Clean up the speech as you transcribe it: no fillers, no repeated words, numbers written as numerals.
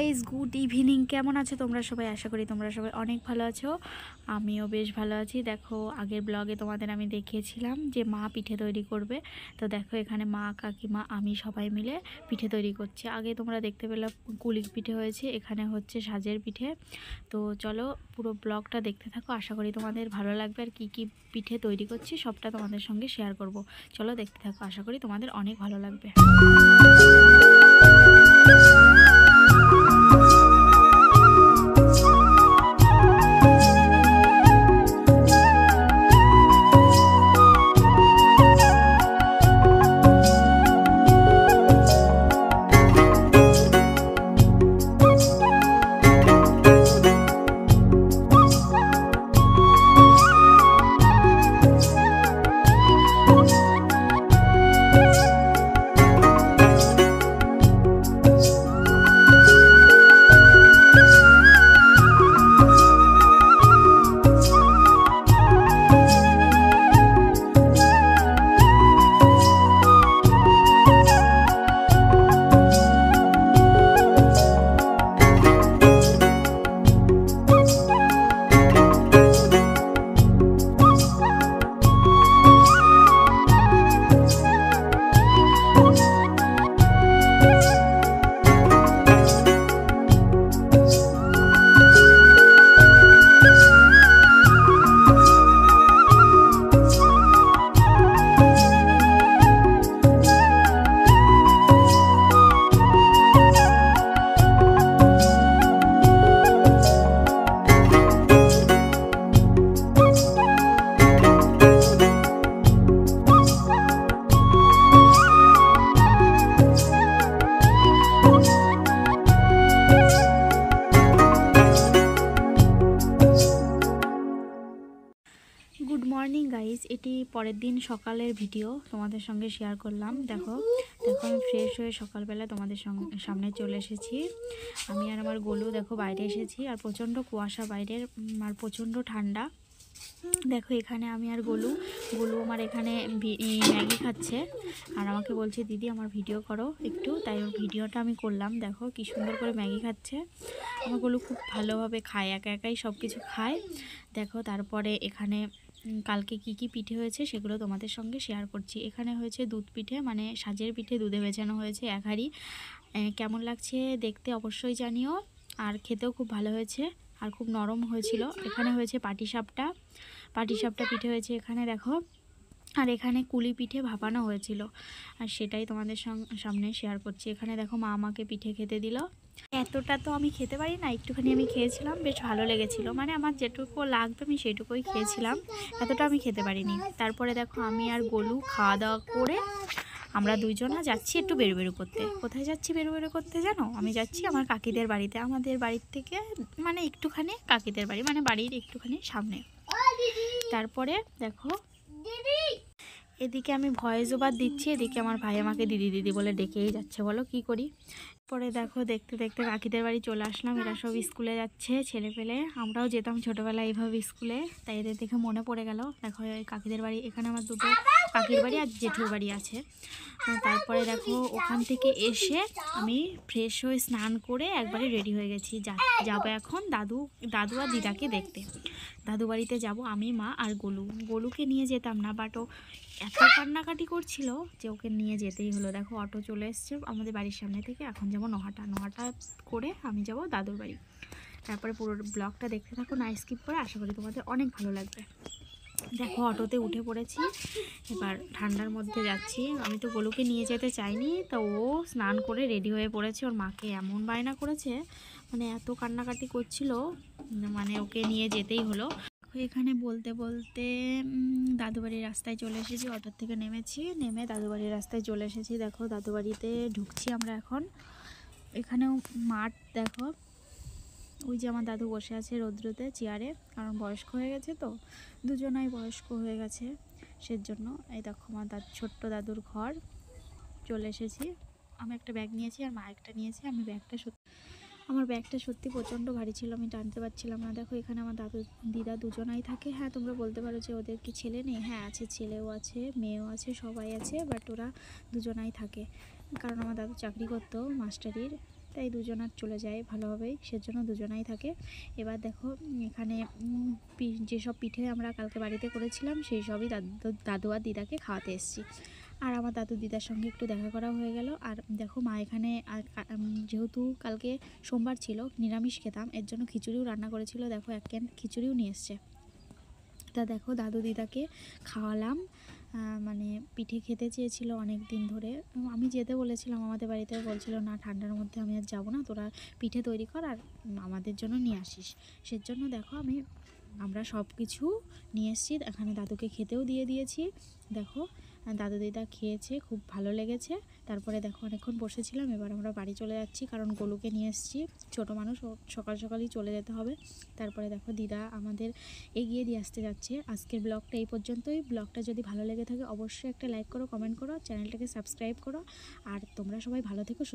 Guys, good evening. কেমন আছো তোমরা সবাই? আশা করি তোমরা সবাই অনেক ভালো আছো। আমিও বেশ ভালো আছি। দেখো, আগের ব্লগে তোমাদের আমি দেখিয়েছিলাম যে মা পিঠে তৈরি করবে। তো দেখো, এখানে মা, কাকিমা, আমি সবাই মিলে পিঠে তৈরি করছি। আগে তোমরা দেখতে পেলে কুলির পিঠে হয়েছে, এখানে হচ্ছে সাজের পিঠে। তো চলো পুরো ব্লগটা দেখতে থাকো, আশা করি তোমাদের ভালো লাগবে। আর কি পিঠে তৈরি করছি সবটা তোমাদের সঙ্গে শেয়ার করব। চলো দেখতে থাকো, আশা করি তোমাদের অনেক ভালো লাগবে। গুড মর্নিং গাইস, এটি পরের দিন সকালের ভিডিও তোমাদের সঙ্গে শেয়ার করলাম। দেখো আমি ফ্রেশ হয়ে সকালবেলা তোমাদের সামনে চলে এসেছি। আমি আর আমার গোলু দেখো বাইরে এসেছি, আর প্রচণ্ড কুয়াশা বাইরের, আর প্রচণ্ড ঠান্ডা। দেখো এখানে আমি আর গোলু আমার এখানে ম্যাগি খাচ্ছে, আর আমাকে বলছে দিদি আমার ভিডিও করো একটু, তাই ওর ভিডিওটা আমি করলাম। দেখো কি সুন্দর করে ম্যাগি খাচ্ছে। আমার গোলু খুব ভালোভাবে খায়, একা একাই সব কিছু খায়। দেখো তারপরে এখানে কালকে কি পিঠে হয়েছে সেগুলো তোমাদের সঙ্গে শেয়ার করছি। এখানে হয়েছে দুধ পিঠে, মানে সাজের পিঠে, দুধে ভেজানো হয়েছে এক হাঁড়ি। কেমন লাগছে দেখতে অবশ্যই জানিও, আর খেতেও খুব ভালো হয়েছে আর খুব নরম হয়েছিল। এখানে হয়েছে পাটিসাপটা পিঠে হয়েছে এখানে দেখো। আর এখানে কুলি পিঠে ভাপানো হয়েছিল, আর সেটাই তোমাদের সামনে শেয়ার করছি। এখানে দেখো মা আমাকে পিঠে খেতে দিল। এতটা তো আমি খেতে পারি না, একটুখানি আমি খেয়েছিলাম, বেশ ভালো লেগেছিল। মানে আমার যেটুকু লাগবে আমি সেটুকুই খেয়েছিলাম, এতটা আমি খেতে পারিনি। তারপরে দেখো আমি আর গোলু খাওয়া দাওয়া করে আমরা দুইজনা যাচ্ছি একটু বেরু করতে। কোথায় যাচ্ছি বেরু করতে জানো? আমি যাচ্ছি আমার কাকিদের বাড়িতে। আমাদের বাড়ির থেকে মানে একটুখানি কাকিদের বাড়ি, মানে বাড়ির একটুখানি সামনে। তারপরে দেখো এদিকে আমি ভয়েস ওভার দিচ্ছি, এদিকে আমার ভাই আমাকে দিদি দিদি বলে ডেকেই যাচ্ছে। বলো কি করি। পরে দেখো দেখতে দেখতে কাকিদের বাড়ি চলে আসলাম। এরা সব স্কুলে যাচ্ছে, ছেলে পেলে। আমরাও যেতাম ছোটোবেলায় এইভাবে স্কুলে, তাই এদের দেখে মনে পড়ে গেল। দেখো এই কাকিদের বাড়ি, এখানে আমার দুটো কাকির বাড়ি আর জেঠুর বাড়ি আছে। তারপরে দেখো ওখান থেকে এসে আমি ফ্রেশ হয়ে স্নান করে একবারে রেডি হয়ে গেছি। যাবো এখন দাদু আর দিদাকে দেখতে। দাদু বাড়িতে যাব আমি, মা আর গোলুকে নিয়ে যেতাম না, বাট ও এত কান্নাকাটি করছিল যে ওকে নিয়ে যেতেই হলো। দেখো অটো চলে এসছে আমাদের বাড়ির সামনে থেকে। এখন যাবো নহাটা করে আমি যাব দাদুর বাড়ি। তারপরে পুরো ব্লগটা দেখতে থাকো, না স্কিপ করে। আশা করি তোমাদের অনেক ভালো লাগবে। দেখো অটোতে উঠে পড়েছি, এবার ঠান্ডার মধ্যে যাচ্ছি। আমি তো গোলুকে নিয়ে যেতে চাইনি, তো ও স্নান করে রেডি হয়ে পড়েছে। ওর মাকে এমন বায়না করেছে, মানে এত কান্নাকাটি করছিল, মানে ওকে নিয়ে যেতেই হলো। এখানে বলতে বলতে দাদুবাড়ির রাস্তায় চলে এসেছি। অটোর থেকে নেমে দাদুবাড়ির রাস্তায় চলে এসেছি। দেখো দাদুবাড়িতে ঢুকছি আমরা এখন। এখানেও মাঠ দেখো, ওই যে আমার দাদু বসে আছে রৌদ্রতে চেয়ারে, কারণ বয়স্ক হয়ে গেছে তো, দুজনাই বয়স্ক হয়ে গেছে সেজন্য। এই দেখো আমার ছোট্ট দাদুর ঘর। চলে এসেছি। আমি একটা ব্যাগ নিয়েছি আর মা একটা নিয়েছে। আমার ব্যাগটা সত্যি প্রচণ্ড ভারী ছিল, আমি টানতে পারছিলাম না। দেখো এখানে আমার দাদু দিদা দুজনাই থাকে। হ্যাঁ তোমরা বলতে পারো যে ওদের কি ছেলে নেই? হ্যাঁ আছে, ছেলেও আছে, মেয়েও আছে, সবাই আছে, বাট ওরা দুজনাই থাকে। কারণ আমার দাদু চাকরি করতো মাস্টারির, তাই দুজনার চলে যায় ভালোভাবেই, সেজন্য দুজনাই থাকে। এবার দেখো এখানে যেসব পিঠে আমরা কালকে বাড়িতে করেছিলাম সেই সবই দাদু আর দিদাকে খাওয়াতে এসেছি। আর আমার দাদু দিদার সঙ্গে একটু দেখা করা হয়ে গেল। আর দেখো মা এখানে যেহেতু কালকে সোমবার ছিল, নিরামিষ খেতাম, এর জন্য খিচুড়িও রান্না করেছিল। দেখো এক ক্যান খিচুড়িও নিয়ে এসছে। তা দেখো দাদু দিদাকে খাওয়ালাম। মানে পিঠে খেতে চেয়েছিল অনেক দিন ধরে, আমি যেতে বলেছিলাম আমাদের বাড়িতে, বলছিল না ঠান্ডার মধ্যে আমি আর যাবো না, তোরা পিঠে তৈরি কর আর আমাদের জন্য নিয়ে আসিস। সেজন্য দেখো আমরা সব কিছু নিয়ে এসেছি, এখানে দাদুকে খেতেও দিয়ে দিয়েছি। দেখো দাদু দিদা খেয়েছে, খুব ভালো লেগেছে। তারপরে দেখো অনেকক্ষণ বসেছিলাম, এবার আমরা বাড়ি চলে যাচ্ছি, কারণ গোলুকে নিয়ে এসেছি, ছোটো মানুষ, সকাল সকালই চলে যেতে হবে। তারপরে দেখো দিদা আমাদের এগিয়ে দিয়ে আসতে যাচ্ছে। আজকের ব্লগটা এই পর্যন্তই। ব্লগটা যদি ভালো লেগে থাকে অবশ্যই একটা লাইক করো, কমেন্ট করো, চ্যানেলটাকে সাবস্ক্রাইব করো। আর তোমরা সবাই ভালো থেকো, সুস্থ